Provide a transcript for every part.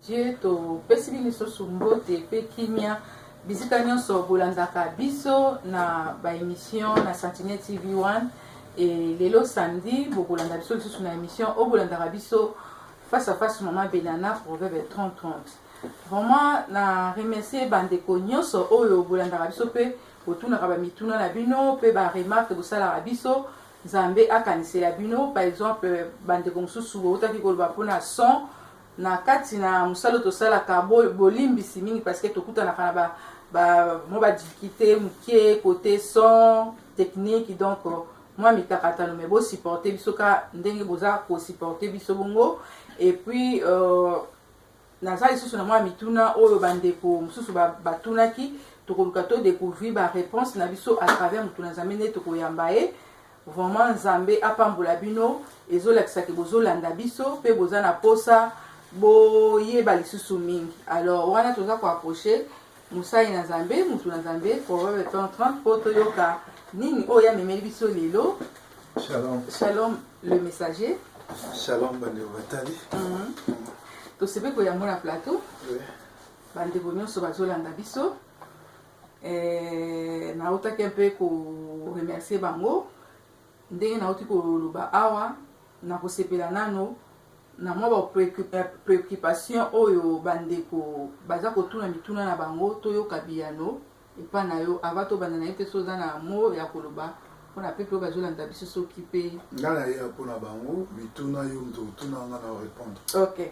Dieu to pesi biso sumbote pe kimia bisika nyonso bolandaka biso na ba émission na Sentinelle TV1 et lelo samedi bokolanda biso lisusu na émission o bolandaka biso face à face maman Benana proverbe 30-30. Vraiment na remercier bandeko nyonso oyo bolandaka biso pe botunaka ba mituna na bino pe ba remarque bosala biso Nzambe akanisela bino par exemple bandeko mosusu botaki koloba pona son na kati na musalo tosala ka bolimbisi mingi parce que tokutana kana ba difficulté mukie côté son technique donc moi mikakata no me bo supporter biso ka ndenge boza ko supporter biso bongo et puis na za lisusu na moi mituna oyo bandeko mususu batunaki tokoluka to découvrir ba réponse na biso à travers mutuna zamene tokoyamba vraiment Nzambe apambola bino ezolakisa ke bozolanda biso pe boza na posa boyeba lisusu mingi. Alors wana toza ko approcher musai na Nzambe mutu na Nzambe proverbe 30 po toyoka nini oya memeli biso lelo. Shalom. Shalom le messager. Shalom bandeko batali. To sebe ko yango na plateau. Oui. Bandeko nyonso bazolanda biso. Na otaki un peu ko remercier bango. Ndenge na oti koloba awa na kosepela nano na mwa ba préoccupation oyo bandeko baza kotuna mituna na bango toyoka biyano epa na yo ava to banda na ete soza na mo ya koloba mpona pepe oyo bazolanda biso soki mpe nga na ye mpona bango mituna yo moto otuna nga na répondre. Ok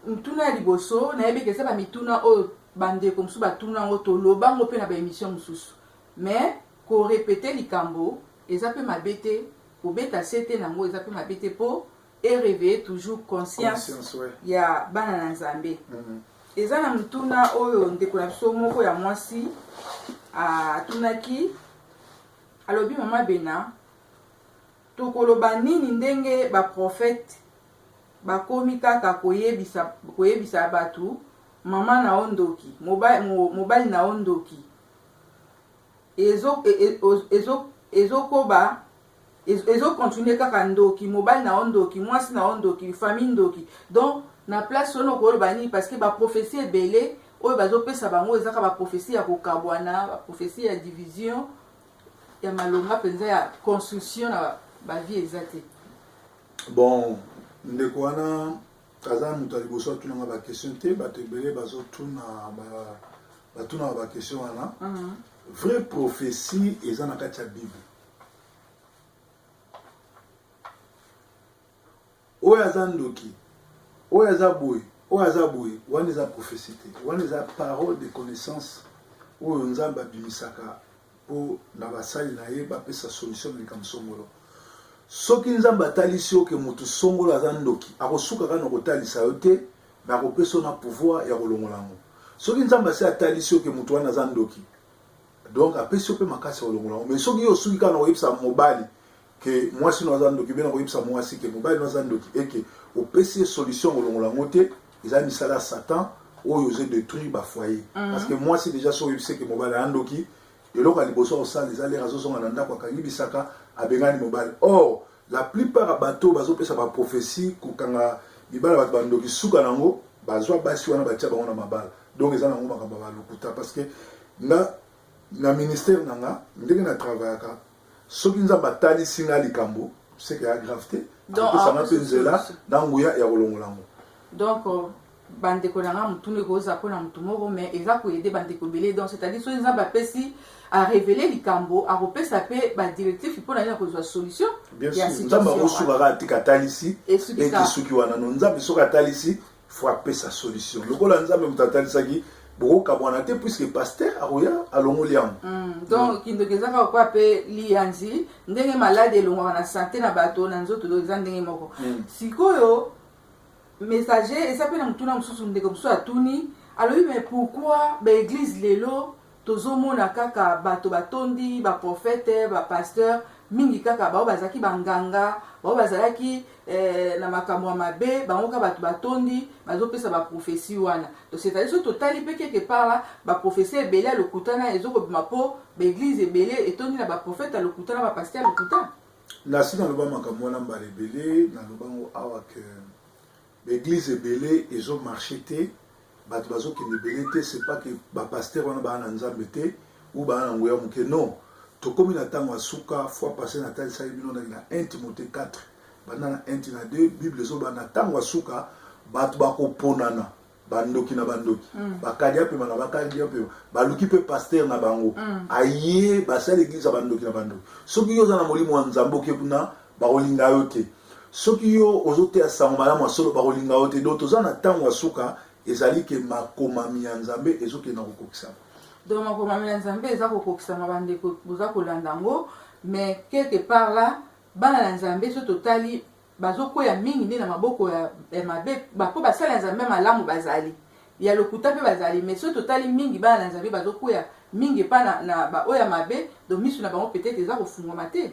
mituna ya liboso nayebi eza bamituna oyo bandeko mosusu batuna yango tolobango mpe na baémission mosusu mais korepete likambo eza mpe mabe te kobeta sete nango eza mpe mabe te mpo éveiller toujours conscience ouais. Ya bana na Nzambe. Eza na mutuna oyo ndeko na biso moko ya mwasi atunaki alobi mama Bena tokoloba nini ndenge baprofete bakomi kaka koyebisa batu mama na ondoki mobali na ondoki ezokoba continuer kaka ndoki mobali na ondoki mwasi na ondoki famille ndoki donc na place ono koloba nini parce que ba prophétie ebele oyo bazopesa bango ezaka ba prophétie ya kokabwana ba prophétie ya division ya malonga penza ya construction na ba vie ezate. Bon ndeko wana kaza mutu aliboso atunanga ba question te bato ebele bazotuna ba question wana. Vraie prophétie eza na kati ya Bible. Oyo aza ndoki, oyo aza boye, wana eza prophétie te. Wana eza parole de connaissance oyo Nzambe abimisaka po na basali na ye bapesa solution na likambo songolo. Soki Nzambe atalisi yo ke motu songolo aza ndoki, akosuka kaka na kotalisa yo te, me akopesa na pouvoir ya kolongola yango. Soki Nzambe asi atalisi yo ke motu wana aza ndoki, donc apesi yo pe makasi ya kolongola yango. Mais soki yo osuki kaka na koyebisa mobali ke mwasi no aza ndoki, bena koyebisa mwasi ke mobali no aza ndoki, eke opesi solution kolongola yango te, eza misala Satan oyo ozo détruire ba foyer. Parce que mwasi déjà so oyebise ke mobali aza ndoki, eloko aliboso osala eza lera azozonga na ndako akangi bisaka abengani mobali. Or la plupart ya bato bazopesa ba prophétie kokanga mibala bato bandoki suka nango bazwa basi wana batia bango na mabala. Donc eza nango makambo ba lokuta parce que na ministère nanga ndenge na travaillaka soki Nzambe atalisi nga likambo c'est que ya gravité donc ça m'a fait nzela na nguya ya kolongola ngo. Donc bandeko nanga mutune koza pona mutu moko mais eza ko aider bandeko belé donc c'est-à-dire so Nzambe apesi a révéler likambo a repesa pe ba directif pona ya kozwa solution. Bien sûr Nzambe osuka ka tika talisi et kisuki wana no Nzambe soka talisi faut apesa solution. Lokola Nzambe mutatalisaki beaucoup kabwana te puisque pasteur aroya alongoli yango. Donc kindogezaka kwa pe lianzi ndenge malade elongwa na santé na bato na nzoto doza ndenge moko. Sikoyo messager esa pe na mutuna mususu ndeko mususu atuni alobi mais pourquoi ba église lelo tozomona kaka bato batondi ba prophète ba pasteur mingi kaka bao bazaki banganga bao bazalaki na makambo mabe bango ka bato batondi bazopesa ba prophétie wana donc c'est-à-dire so totali pe quelque part là ba prophétie ebele lokutana ezoko bimapo ba église ebele etondi na ba prophète lokutana ba pasteur lokutana na sina loba makambo wana mbala ebele na lobango awa ke l'église ebele ezo marché te bato bazokende ebele te, c'est pas que bapaster wana baa na nzambe te ou baa na nguya moke, non. Tokomi na ntango ya suka fois passé na talisaki bino na 1 Timothée 4 banda na 1 na 2 Bible ezoba na ntango ya suka bato bakoponana bandoki na bandoki bakadi apema na bakadi apema baluki mpe paster na bango aye basala église ya bandoki na bandoki. Soki yo oza na molimo wa nzambe oke kuna bakolinga yo te, soki yo ozoteya sango malamu ya solo bakolinga yo te. Donc toza na ntango ya suka ezali ke makomami ya nzambe ezokende kokokisama. Donc makomami ya nzambe eza kokokisama bandeko boza kolanda yango, mais quelque part là bana na nzambe so totali bazokoya mingi nde na maboko ya mabe bapo basala ya nzambe malamu bazali ya lokuta mpe bazali, mais so totali mingi bana na nzambe bazokoya mingi epa na baoya mabe, donc misu na bango peut-être eza kofungwama te.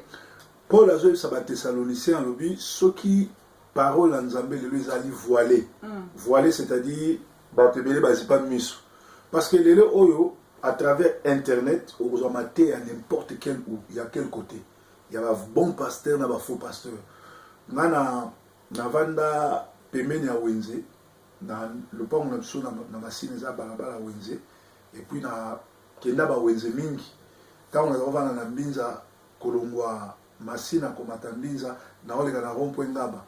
Paul azoyebisa bathessaloniciens alobi soki parole ya nzambe lelo ezali voilé. Voilé c'est-à-dire bato ebele bazipa misu, parce que lelo oyo à travers internet okozwa mate à n'importe quel ou il y a quel côté il y a ba bon pasteur na ba faux pasteur. Ngana navanda pembeni ya Wenze na lopango na biso na masine za balabala Wenze, et puis na kenda ba Wenze mingi tango na vana na Mbinza kolongwa masina komata Mbinza na oleka na rond-point Ngaba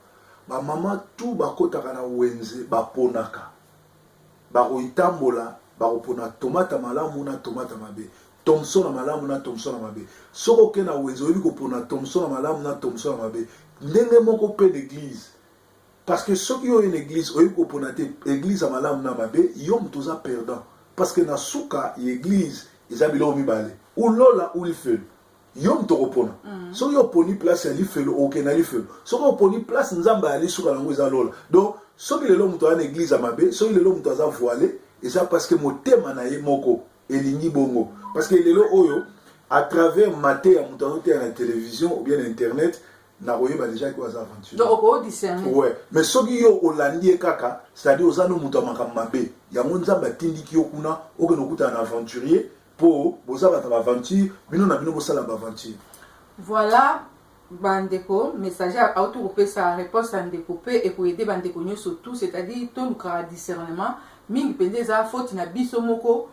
ba mama tout bakotaka na Wenze baponaka bakoitambola bakopona tomata malamu na tomata mabe, Thomson na malamu na Thomson na mabe. Soko ke na Wenze oyebi kopona Thomson na malamu na Thomson na mabe ndenge moko pe l'église, parce que ceux qui ont une église oyebi kopona te église ya malamu na mabe yo mutu oza perdant, parce que na suka l'église eza biloko mibale ou lola ou lifelo yo mutu okopona. Soki yo oponi place ya lifelo okende na lifelo, soki oponi place nzambe ali suka nango eza lola. Donc soki lelo mutu aza na église ya mabe, soki lelo mutu aza voilé, eza parce que motema na ye moko elingi bongo, parce que lelo oyo à travers mate ya mutu azoteya na télévision ou bien na internet na koyeba déjà que oza aventure. Donc oko discerner. Ouais, mais soki yo olandi kaka, c'est-à-dire oza no mutu makambo mabe yango nzambe atindiki yo kuna okende okuta na aventurier po boza bata ba aventure bino na bino bosala ba aventure. Voilà bandeko messager a autoropesa réponse à ndeko pe et ko aider bandeko nyonso tout, c'est-à-dire to lukara discernement mingi pende za faute na biso moko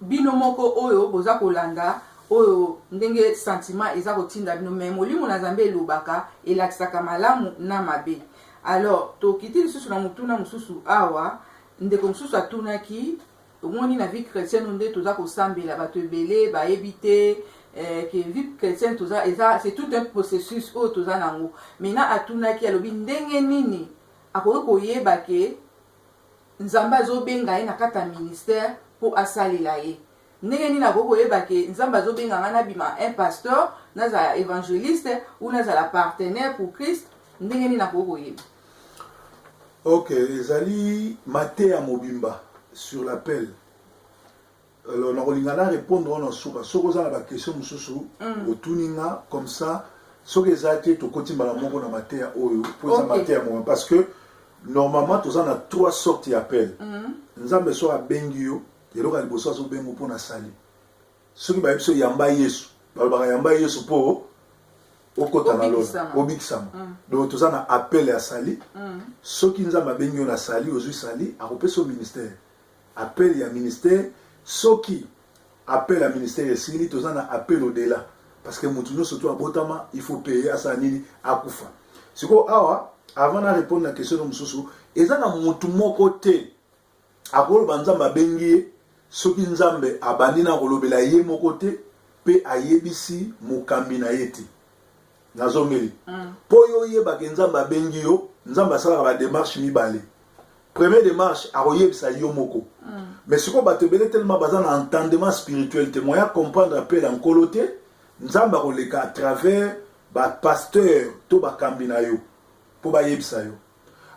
bino moko oyo boza kolanda oyo ndenge sentiment eza kotinda bino, mais molimo na nzambe elobaka elakisaka malamu na mabe. Alors tokiti lisusu na mutuna mususu awa ndeko mususu atunaki omoni na vie chrétienne nde toza kosambela bato ebele bayebi te que vie chrétienne toza c'est tout un processus oyo toza nango. Maintenant atunaki alobi ndenge nini akoki koyeba ke nzambe azobenga ye na kati ya ministère mpo asalela ye, ndenge nini akoki koyeba ke nzambe azobenga nga nabima un pasteur nazala évangéliste ou nazala partenaire pour Christ, ndenge nini akoki koyeba? Ok, ezali mate ya mobimba sur l'appel. Alors nakolingana répondre wana suka soko za na question mususu otuninga comme ça soki eza te tokotimbala moko na mate ya oyo po eza mate ya mobimba, parce que normalement toza na 3 sortes d'appel. Nzambe so abengi yo eloko liboso azobenga mpo na sali, soki bayebi so yamba Yesu balobaka yamba Yesu mpo okota na lola obikisama. Donc toza na appel ya sali, soki nzambe abengi yo na sali ozwi sali akopesa yo ministère, appel ya ministère. Soki appel à ministère esili toza na appel au-delà, parce que mutu nyonso to abotama il faut payer asa nini akufa. Siko awa avant de répondre à la question de mususu eza na mutu moko te akoloba nzambe abengi soki nzambe abandi na kolobela ye moko te pe ayebisi mokambi na ye te nazomeli po yo yeba ke nzambe abengi yo, nzambe asalaka ba démarche mibale. Première démarche akoyebisa yo moko. Mais ce qu'on va te bénir tellement basé dans l'entendement spirituel, te moyen comprendre appel en coloté, nzamba koleka à travers ba pasteur to ba kambina yo pour ba yebisa yo.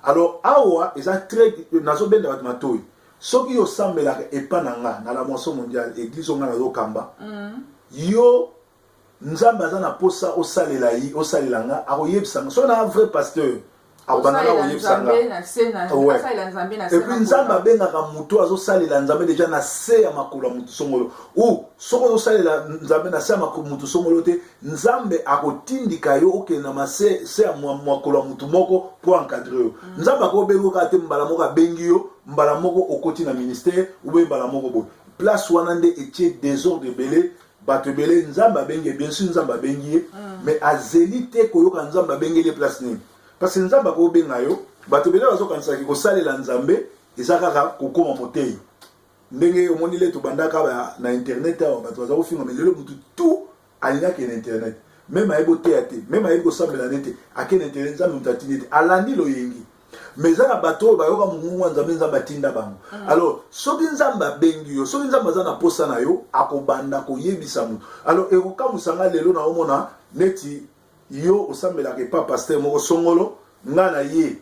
Alors awa eza très nazo benda bat matoyi. Soki yo sambela epananga na la moisson mondiale église onga nazo kamba. Yo nzamba za na posa osalela yi osalelanga akoyebisa so na vrai pasteur abandana oyebisanga et puis nzambe abengaka mutu azosalela nzambe deja na se ya makolo ya mutu songolo ou soko ozosalela nzambe na se ya makolo mutu songolo te nzambe akotindika yo okende na se ya makolo ya mutu moko po encadre yo nzambe akobengoka te mbala moko abengi yo mbala moko okoti na ministère ou mbala moko boye place wana nde etie désordre ebele bato ebele nzambe abengi bien sûr nzambe abengi ye mais azeli te koyoka nzambe abengeli place nini parce que nzambe akobenga yo bato ebele bazokanisaki kosalela nzambe eza kaka kokoma motei ndenge omoni le tobandaka na internet awa bato baza kofinga me lelo mutu tu alingaki na internet meme ayebi oteya te meme ayebi kosambela nde te ake na internet nzambe mutu atindi te alandi loyengi mais eza na bato oyo bayoka mongongo ya nzambe nzambe atinda bango alors soki nzambe abengi yo soki nzambe aza na posa na yo akobanda koyebisa mutu alors ekokamwisanga lelo na omona neti yo osambelaka epa paster moko songolo nga na ye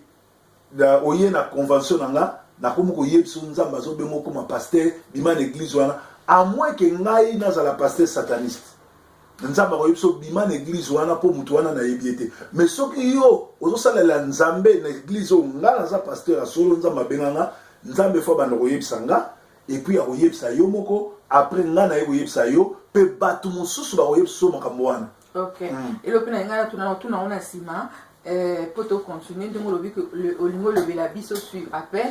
oye na convention na nga nakomi koyebisa nzambe azobenga okoma paster bima na église wana à moins ke ngai nazala paster sataniste nzambe akoyebisa bima na église wana mpo mutu wana nayebi ete mais soki yo ozosalela nzambe na église oyo nga naza paster ya solo nzambe abenganga nzambe fo banda koyebisa nga epuis akoyebisa yo moko après nga naye koyebisa yo mpe bato mosusu bakoyebisa so makambo wana. Ok. Et le pena ngana tuna ona sima pour te continuer donc lobi que olingo lobela biso suivre appel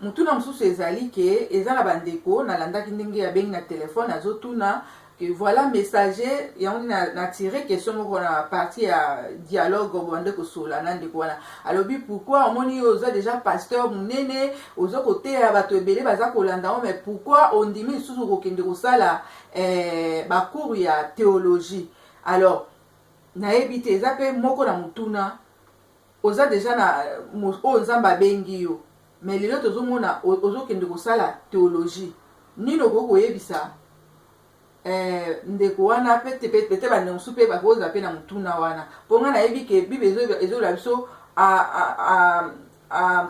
mutuna mususu ezali ke ezala bandeko na landa kindenge ya bengi na téléphone azotuna que voilà messager ya on na tiré question moko na partie ya dialogue bande ko sola na ndeko wana alobi pourquoi omoni oza déjà pasteur munene ozo côté ya bato ebele baza kolanda mais pourquoi on dit mais susu ko kende ko sala ba cours ya théologie. Alors nayebi te eza pe moko na mutuna oza déjà na nzamba bengi yo mais lelo tozomona ozokende kosala théologie nino kokoyebisa ndeko wana pete bande mosusu mpe bakoza mpe na mutuna wana mpo nga nayebi ke bible ezola biso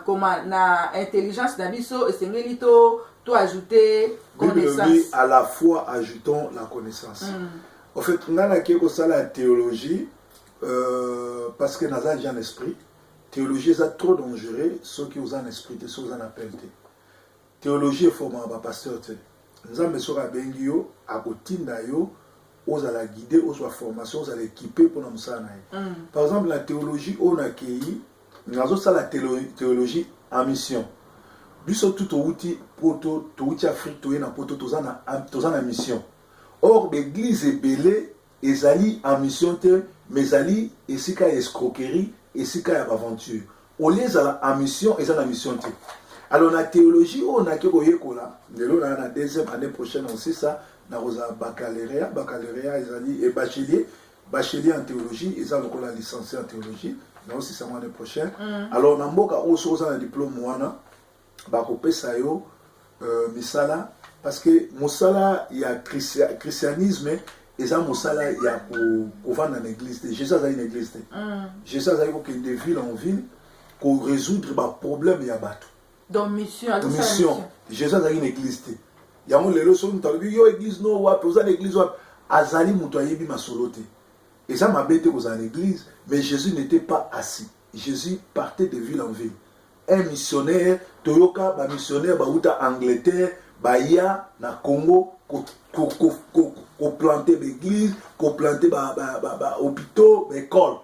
koma na intelligence na biso esengeli to ajouter connaissance à la fois ajoutons la connaissance. En fait, on a la théologie parce que nous avons un esprit. Théologie est trop dangereux, ceux qui ont un esprit, ceux qui ont un appel. Théologie est formée par pasteur. Nous avons besoin de bengio, à côté d'ailleurs, aux à la guider, aux à formation, aux à l'équiper pour nous ça. Par exemple, la théologie, on a accueilli, nous avons la théologie en mission. Biso tout outil pour tout outil Afrique, tout na poto, tout en mission. Or, l'église est belée, ezali en mission, mais ezali esika escroquerie, esika aventure. Au lieu en mission, ezali en mission. Alors, la théologie, on a la deuxième année prochaine aussi ça, on a baccalauréat, ezali et bachelier en théologie, ezali la licencié en théologie, mais aussi ça l'année prochaine. Alors, on a mboka aussi un diplôme wana, bakopesa yo misala. Parce que Moussala, il y a christianisme, et ça, Moussala, il y a pour vendre une église. Jésus a une église. Jésus a de ville en ville pour résoudre les problèmes. Il y a battu. Donc, mission. Jésus a une église. Il y a une leçon, il y a une église, non, il y a une église, Azali Moutayebi Masolote. Et ça m'a bêté aux églises, mais Jésus n'était pas assis. Jésus partait de ville en ville. Un missionnaire, Toyoka, un missionnaire, Angleterre, Baya na Congo ko planter l'église, ko planter hôpitaux, école.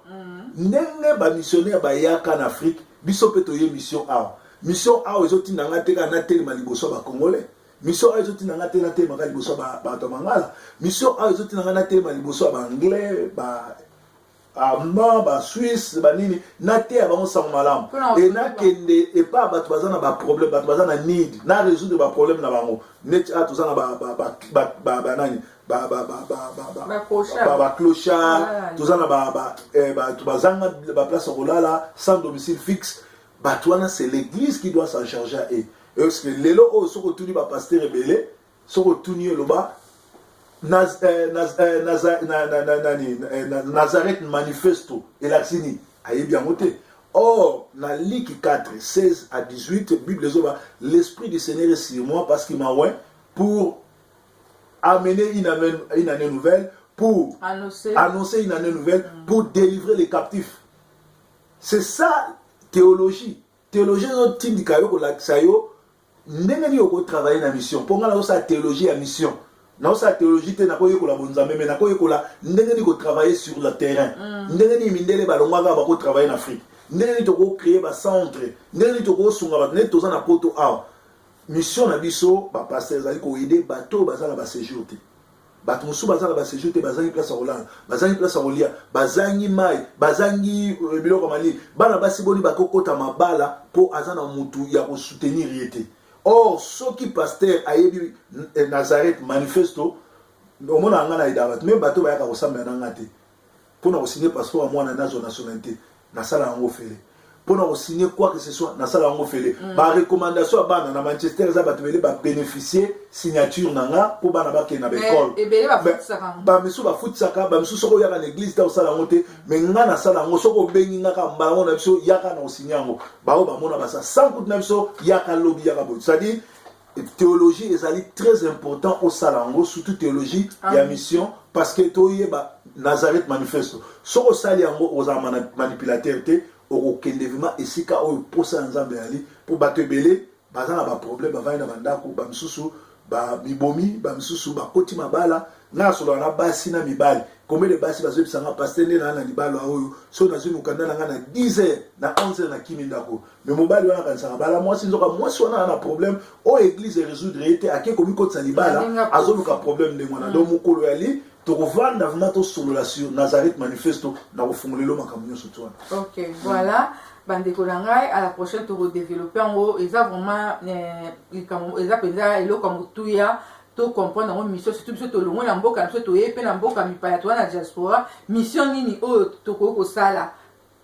Nenge ba missionnaire Baya en Afrique, biso petoye mission A. Mission A ezoti nanga te kana te maliboso ba congolais. Mission A ezoti nanga te na te maliboso ba tomangala. Mission A ezoti nanga na te maliboso ba anglais, ba allemand, ba suisse, ba nini na te ba on malam. Et na kende et pas ba bazana ba problème, ba bazana need, na résoudre ba problème na bango. Net a tozana ba nani ba clochard, tozana ba bazanga ba place rolala sans domicile fixe. Ba toana c'est l'église qui doit s'en charger et parce que lelo o soko tuni ba pasteur rebelle, soko tuni lo ba Nazareth manifesto et la sini aye bien noté. Or dans Luc 4 16 à 18 Bible l'esprit du Seigneur est sur moi parce qu'il m'a oint pour amener une année nouvelle, pour annoncer une année nouvelle, pour délivrer les captifs. C'est ça théologie ezotindika yo kolakisa yo ndenge nini okotravaille na mission mpo nga nazosala théologie ya mission naosala théologie te nakoyekola bonzambe me nakoyekola ndenge nini kotravaille sur le terrain ndenge nini mindele balongwaka bakotravaille na afrique ndenge nini tokocrée bacentre ndenge nini tokosunga bato ndenge toza na poto awa mission na biso bapaster ezali koyede bato bazala baséjour te bato mosusu bazala baséjour te bazangi place ya kolala bazangi place ya kolia bazangi mai bazangi biloko ya malili bana basi boni bakokota mabala mpo aza na mutu ya kosoutenir ye te or soki paster ayebi Nazareth manifesto omona anga na ida bato même bato bayaka kosambela na nga te mpona kosigne passeport ya mwana nazwa nationalité nasala yango fele mpona kosigne quoi que ce soit nasala yango fele barecommandation ya bana na Manchester eza bato bele babénéficier signature na nga mpo bana bakende na baekole bamisu bafutisaka bamisu soki oyaka na église te osala yango te me nga nasala yango soki obengi nga ka mbala ngo na biso yaka na kosigne yango bao bamona basa sans kutu na biso yaka lobi yaka boye c'est-à-dire théologie ezali très important osala yango surtout théologie ya mission parce que toyeba Nazareth manifesto soki osali yango ozala manipulateur te okokende vraiment esika oyo posa nzambe yali po bato ebele baza na baproblème bavandi na bandako bamisusu bamibomi bamisusu bakoti mabala nga solola na basi na mibali combien de basi bazoyebisanga paster nde naa na libala oyo so nazwi mokanda na nga na 10 heures na 11 heures na kimi ndako me mobali wana akanisaka bala mwasi nzoka mwasi wana na problème oyo église erésoudre ye te ake komikotisa libala azoluka problème ndenge wana donc mokolo yali tokovanda vraiment tosolola sur Nazareth manifesto na kofungolelo makambo nyonso to wana. Ok, voilà. Bandeko na ngai à la prochaine to redévelopper en haut eza vraiment eza penza eloko mutuya to comprendre en mission surtout biso to longo na mboka biso to yepe na mboka mipaya to na diaspora mission nini oyo to ko sala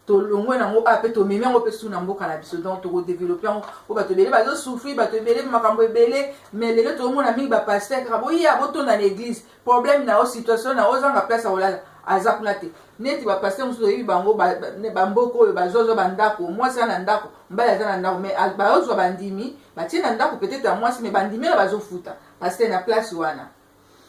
to longo na ngo ape to memi ngo pe su na mboka na biso donc to redévelopper en haut bato bele bazo souffrir bato bele makambo ebele mais lelo to mona mingi ba pasteur ka boya boto na l'église problème na o situation na ozanga place olala azakuna te neti ba pasteur muso yebi bango ba mboko oyo bazozo bandako mwasi na ndako mbala aza na ndako mais baozwa bandimi batie na ndako peut-être mwasi mais bandimi na bazofuta pasteur na place wana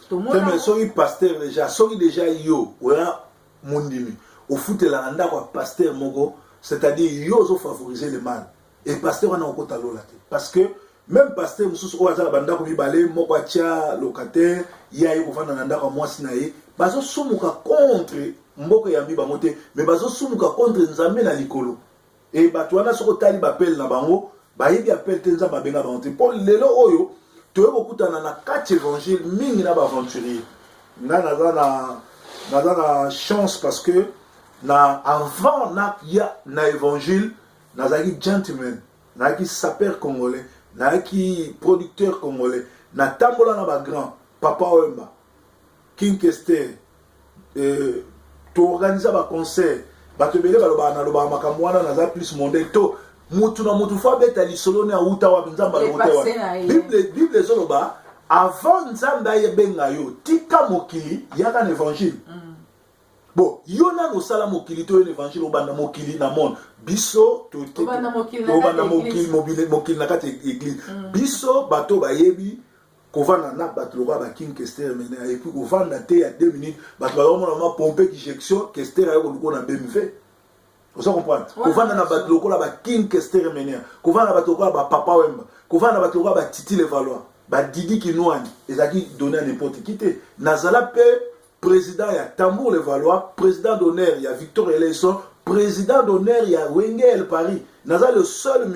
to mona mais soki pasteur déjà yo oya mondimi ofutela na ndako ya pasteur moko c'est-à-dire yo ozo favoriser le mal et pasteur wana okota lola te parce que même pasteur mususu oyo aza na bandako mibale moko atia locataire ya ye kovanda na ndako ya mwasi na ye bazosumuka contre mboka ya mbi bango te mais bazosumuka contre nzambe na likolo et bato wana soki otali bapele na bango bayebi apele te nzambe abenga bango te mpo lelo oyo toye kokutana na 4 évangile mingi na baaventurier nga naza na chance parce que avant na évangile nazalaki gentleman nazalaki sapeur congolais nazalaki producteur congolais natambola na bagrand papa Wemba King Kester toorganiza baconcert bato ebele balobaka makambo wana naza plus mondain to mutu na mutu fo abeta lisolo ne awuta wapi nzambe alokote wana bible ezoloba avant nzambe ayebenga yo tika mokili yaka na évangile bon yo nano osala mokili to yo na évangile obanda mokili na monde biso obanda mokili na kati église biso bato bayebi kovanda na bato lokola ba King Kester mena et puis kovanda te ya 2 minutes bato bazomona ma pompe injection Kester ayo koloko na BMW ozo comprendre kovanda na bato lokola ba King Kester mena kovanda na bato lokola ba Papa Wemba kovanda na bato lokola ba Titi Levallois ba Didi Kinwani ezaki donner à n'importe qui te nazala pe président ya Tambour Levallois président d'honneur ya Victor Eleison président d'honneur ya Wenge El Paris naza le seul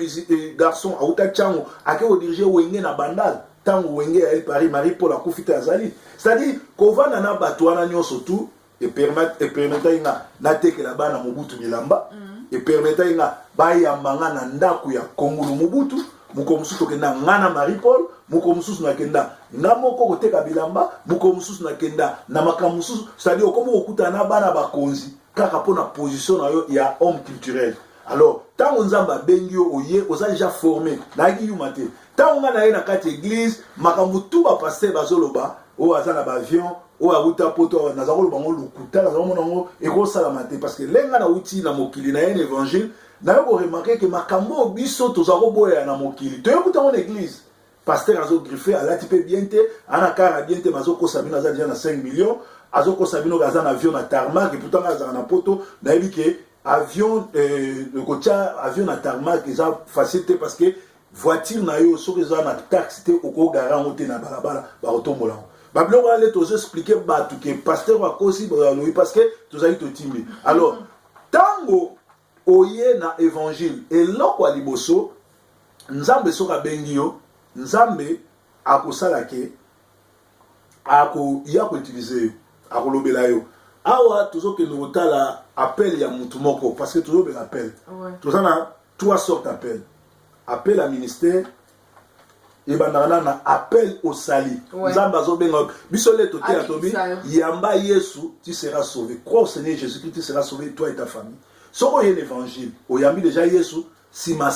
garçon à Outa Chango a qui diriger Wenge na Bandal tango Wenge El Paris Marie Paul akufita azali c'est-à-dire kovanda na bato wana nyonso tout et permettre inga na tekela bana Mobutu bilamba et permettre inga bayambanga na ndako ya Kongolo Mobutu muko mususu kenda ngana Marie Paul muko mususu na kenda na moko koteka bilamba muko mususu na kenda na makambo mususu c'est-à-dire okomo okuta na bana bakonzi kaka pona position na yo ya homme culturel alors tango nzamba bengi yo oye oza déjà formé na ki yuma te tango ngana ye na kati église makambo tout ba pasteur bazoloba o azana ba avion o abuta poto na zakolo bango lukuta na zakolo monango eko salama te parce que lenga na uti na mokili na ye évangile na yo remarquer que makambo biso tozako boya na mokili to yokuta mon église pasteur azo griffer alati pe bien te ana kara bien te mazo ko sabina za déjà na 5 millions azo ko sabino gaza na avion na tarmac et pourtant gaza na poto na yebi ke avion le côté avion na tarmac eza facilité parce que voiture na yo soki eza na taxe te oko garant te na balabala ba otombola ba biloko ale to expliquer ba tout que pasteur akosi ba loyi parce que tozali to timbi alors tango oye na évangile eloko ya liboso nzambe soka bengi yo nzambe akosala ke ako ya ko utiliser yo akolobela yo awa tozokende kotala appel ya mutu moko parce que tozobela appel tozana trois sortes d'appel appel à ministère et bandana na appel au sali nzambe azobenga biso le toté ya tobi yamba Yesu tu seras sauvé crois au Seigneur Jésus-Christ tu seras sauvé toi et ta famille soko ye l'évangile oyambi déjà Yesu si ma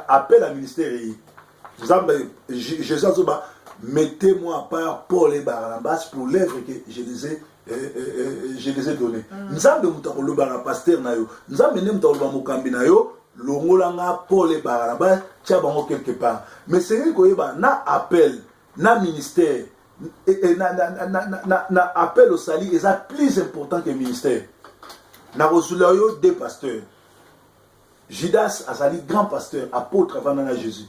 appel à ministère nzambe Jésus azoba mettez-moi à part Paul et Barnabas pour l'œuvre que je les ai donné nzambe mutakoloba na pasteur na yo nzambe ne mutakoloba mokambi na yo longolanga Paul et Barnabas tia bango quelque part mais c'est que yeba na appel na ministère na appel au sali est plus important que ministère na rozula yo deux pasteurs Judas azali grand pasteur apôtre avant na Jésus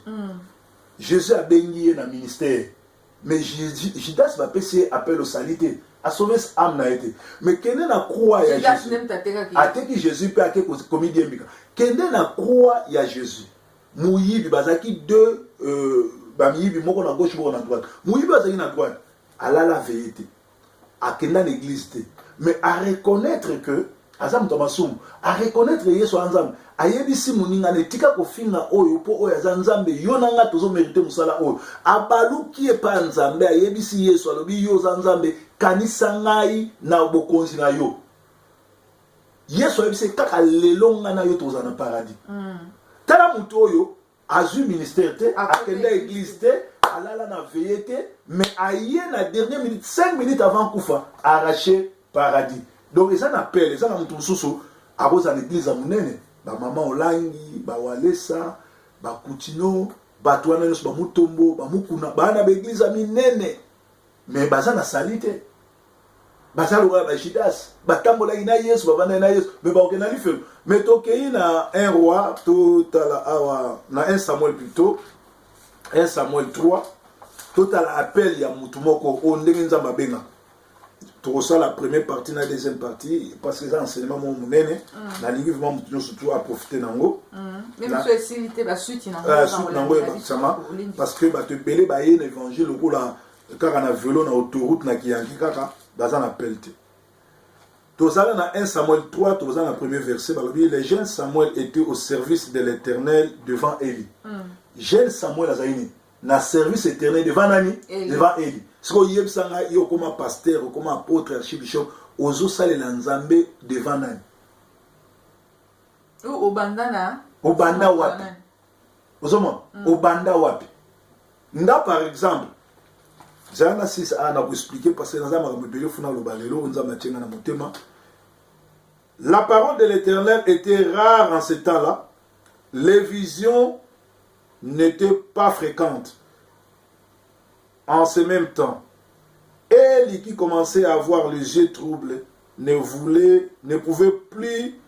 Jésus a béni na ministère mais Judas va passer appel au salité a sauvé âme na été mais kende na croix ya Jésus ateki Jésus pe ake comédien bika kende na croix ya Jésus muyibi bazaki deux bamiyibi moko na gauche moko na droite muyibi bazaki na droite ala la vérité akenda l'église te mais à reconnaître que azam tomasum à reconnaître Yesu anzam ayebisi muninga netika kofinga oyo po oyo za nzambe yo nanga tozo mériter musala oyo abaluki epa nzambe ayebisi Yesu alobi yo za nzambe kanisa ngai na bokonzi na yo Yesu ayebisi kaka lelo nga na yo toza na paradis tala mutu oyo azu ministère te akenda église te alala na veillé te mais aye na dernière minute 5 minutes avant kufa arraché paradis donc ça n'appelle ça na mutu mususu akoza l'église ya munene ba mama olangi ba walesa ba kutino bato wana nyonso ba mutombo ba mukuna bana ba église minene mais baza na salite baza lokola ba Judas batambola ina Yesu bavanda na Yesu mais ba okena life mais tokei na un roi totala awa na 1 Samuel plutôt 1 Samuel 3 totala appel ya mutu moko o ndenge nzamba benga tout ça la première partie la deuxième partie parce que ça enseignement mon munene na lingi vraiment mutu surtout à profiter nango même sur facilité ba suite nango parce que ba te belé ba yé l'évangile lokola kaka na vélo na autoroute na kiyangi kaka baza na pelte tout ça na 1 Samuel 3 tout ça na premier verset les jeunes Samuel était au service de l'Éternel devant Élie jeune Samuel azaini na service éternel devant nani devant Élie ce que yebsanga yo comme pasteur comme apôtre archibishop ozo salela nzambe devant nani obanda wapi ozoma obanda wapi nda par exemple zana sis ana ku expliquer parce que nzamba ka mobele funa lo balelo nzamba tyenga na motema la parole de l'Éternel était rare en ce temps-là les visions n'étaient pas fréquentes en ce même temps. Élie qui commençait à avoir les yeux troubles ne pouvait plus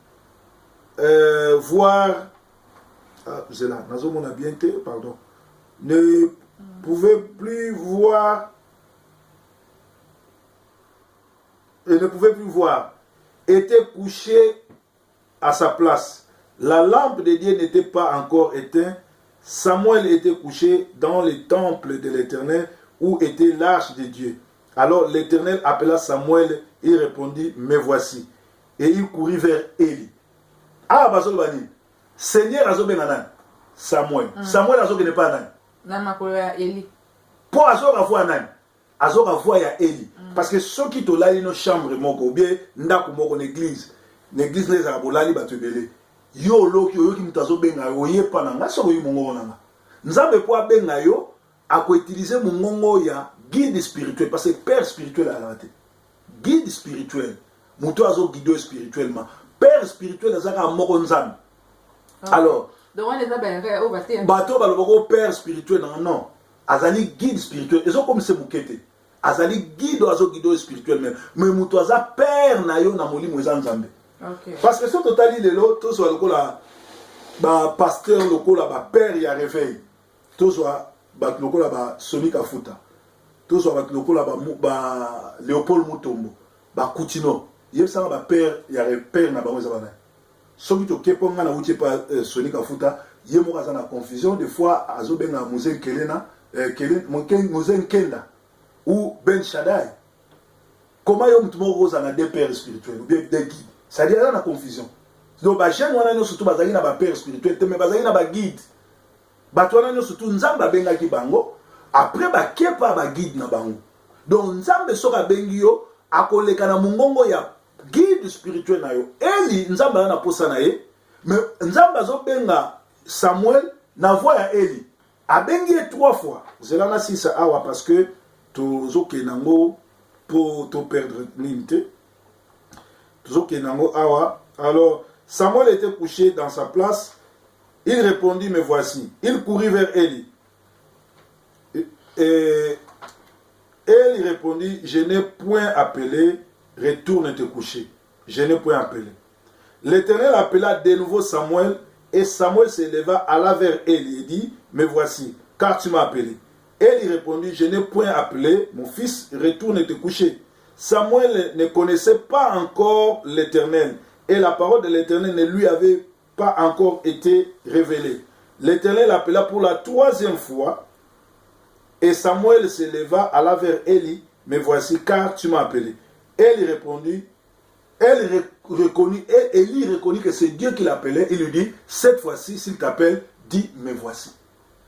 voir ne pouvait plus voir et ne pouvait plus voir était couché à sa place. La lampe de Dieu n'était pas encore éteinte. Samuel était couché dans le temple de l'Éternel où était l'arche de Dieu. Alors l'Éternel appela Samuel, il répondit, me voici. Et il courut vers Élie. Ah, basol bani. Seigneur azobe nanan. Samuel. Samuel azobe n'est pas nan. Namakoya Élie. Pour azoba voir nan. Azoba voir ya Élie. Parce que ceux qui to lali no chambre moko bien ndako moko l'église. L'église les abolali batebele. Yo loki yo ki mutazo benga yo yepa nanga so yo mongo nanga. Nzambe po benga yo ako utiliser mongo ya guide spirituel parce que père spirituel a raté. Guide spirituel. Muto azo guider spirituellement. Père spirituel azaka moko nzambe. Alors, donc on les a benga o baté. Bato baloboko père spirituel non. Azali guide spirituel. Ezo comme c'est mukete. Azali guide azo guider spirituel même. Mais muto aza père na yo na molimo eza nzambe. Okay. Parce que ce total il est là, tout soit le là, bah pasteur le là, bah père il y a réveil, tout soit bah le là, bah Sonic Afuta, tout soit bah le là, bah Léopold Mutombo, bah Coutinho, il y a ça bah père il y a père na bah moi ça va. Ce qui te képonga na outil pas Sonic Afuta, il y a moi ça na confusion des fois azobenga Mouzen Kelena, Mouzen Kenda ou Ben Shaddai. Comment yom tout monde a des pères spirituels ou bien des guides? C'est-à-dire là la confusion. Donc bah jeune wana surtout bazali na ba père spirituel, mais bazali na ba guide. Ba to wana surtout nzamba benga ki bango, après ba kepa ba guide na bango. Donc nzambe soka bengi yo akoleka na mungongo ya guide spirituel na yo. Eli nzamba na posa na ye, mais nzamba zo benga Samuel na voix ya Eli. A bengi 3 fois. Zela na 6 awa parce que to zo kenango pour te perdre l'unité. Alors, Samuel était couché dans sa place. Il répondit, me voici. Il courut vers Élie. Et Élie répondit, je n'ai point appelé, retourne te coucher. Je n'ai point appelé. L'Éternel appela de nouveau Samuel, et Samuel s'éleva, alla vers Élie et dit, me voici, car tu m'as appelé. Élie répondit, je n'ai point appelé, mon fils, retourne te coucher. Samuel ne connaissait pas encore l'Éternel, et la parole de l'Éternel ne lui avait pas encore été révélée. L'Éternel appela pour la 3e fois, et Samuel se leva, alla vers Élie, me voici, car tu m'as appelé. Élie répondit, Élie reconnut que c'est Dieu qui l'appelait, il lui dit, cette fois-ci, s'il t'appelle, dis, me voici.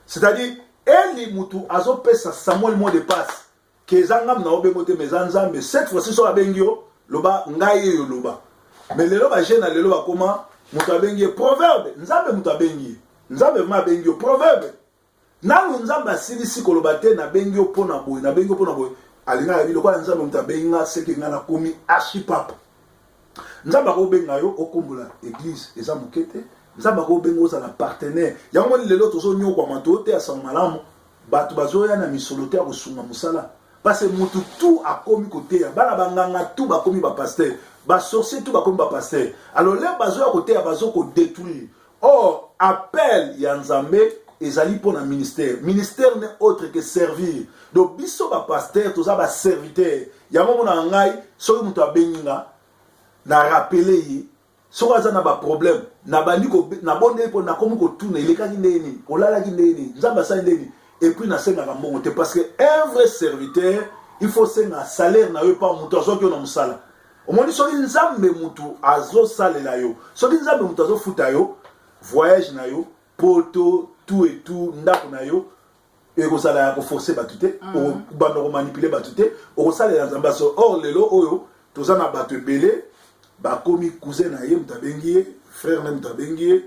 C'est-à-dire, Élie mutu azopesa Samuel mot de passe que zangam na obengote mezanza mais cette fois-ci so abengio loba ngai yo loba mais lelo ba jeune lelo ba koma mutu abengi proverbe nzambe mutu abengi nzambe ma bengio proverbe nanu nzambe asilisi koloba te na bengio pona boy na bengio pona boy alinga ya biloko nzambe mutu abenga seki ngana komi archipapa nzambe ko benga yo okombola église eza mukete nzamba ko bengo za na partenaire yango lelo tozo nyoko mato te asa malamu batu bazoya na misolote ko sunga musala parce que mutu tout a komi côté ya bana banganga tout ba komi ba pasteur ba sorcier tout ba komi ba pasteur alors les bazoya côté ya bazo ko détruire or appel ya nzambe ezali pour na ministère n'est autre que servir donc biso ba pasteur toza ba serviteur yango mona ngai soki mutu abenga na rappeler yi so aza na ba problème na bandi ko na bonde po na komi ko tuna ileka kindeni olala kindeni nzamba sa ndeni et puis na senga mbongo te parce que un vrai serviteur il faut senga salaire na yo pa mutu azoki na musala omoni so nzambe mutu azo salela yo so nzambe mutu azo futa yo voyage na yo poto tout et tout ndako na yo et ko sala ya ko forcer batute o bando ko manipuler batute o salela nzamba so or lelo oyo tozana batu belé bakomi cousin na ye mutabengi frère na mutabengi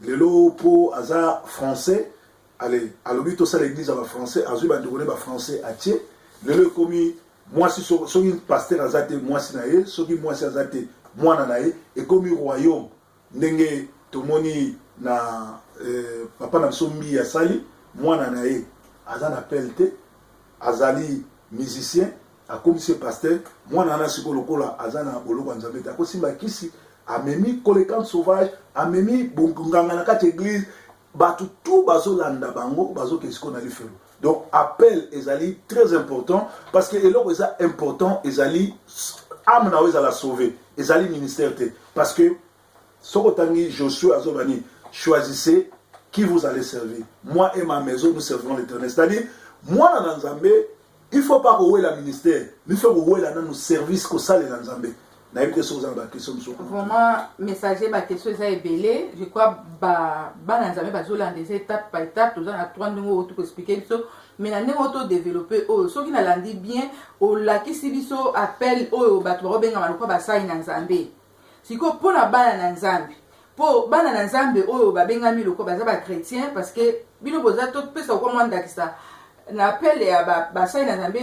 lelo po aza français allez alobi to ça l'église va français azui ba ndokone ba français atie lelo komi moi si soki pasteur azate moi si na ye soki moi si azate mwana na ye et komi royaume ndenge tomoni na papa na sombi ya sali mwana na ye aza na pelte azali musicien akomi se pasteur mwana na siko lokola azana boloko nzambe ta kosimba kisi amemi collectant sauvage amemi bonganga na kati église batu tout bazolanda bango bazokesiko na lifelo donc appel ezali très important parce que eloko eza important ezali âme na ezala sauver ezali ministère te parce que soko tangi Josué azobani choisissez qui vous allez servir moi et ma maison nous servirons l'Éternel c'est-à-dire moi na nzambe il faut pas rouer la ministère, mais il faut rouer la nos services que ça les Nzambe. Na yebite so za ba question so. Vraiment messager ba question ça est belé, je crois ba Nzambe ba zola des étapes par étape, tout ça à 3 numéros tout expliquer so, mais na auto développer oh so qui na landi bien au la kisi biso appel oh ba to robenga maloko ba sai na Nzambe. Siko pona bana Nzambe. Po bana Nzambe oh ba benga mi loko ba za ba chrétien parce que bino boza to pesa ko mwanda kisa na appel ya ba sai na Nzambe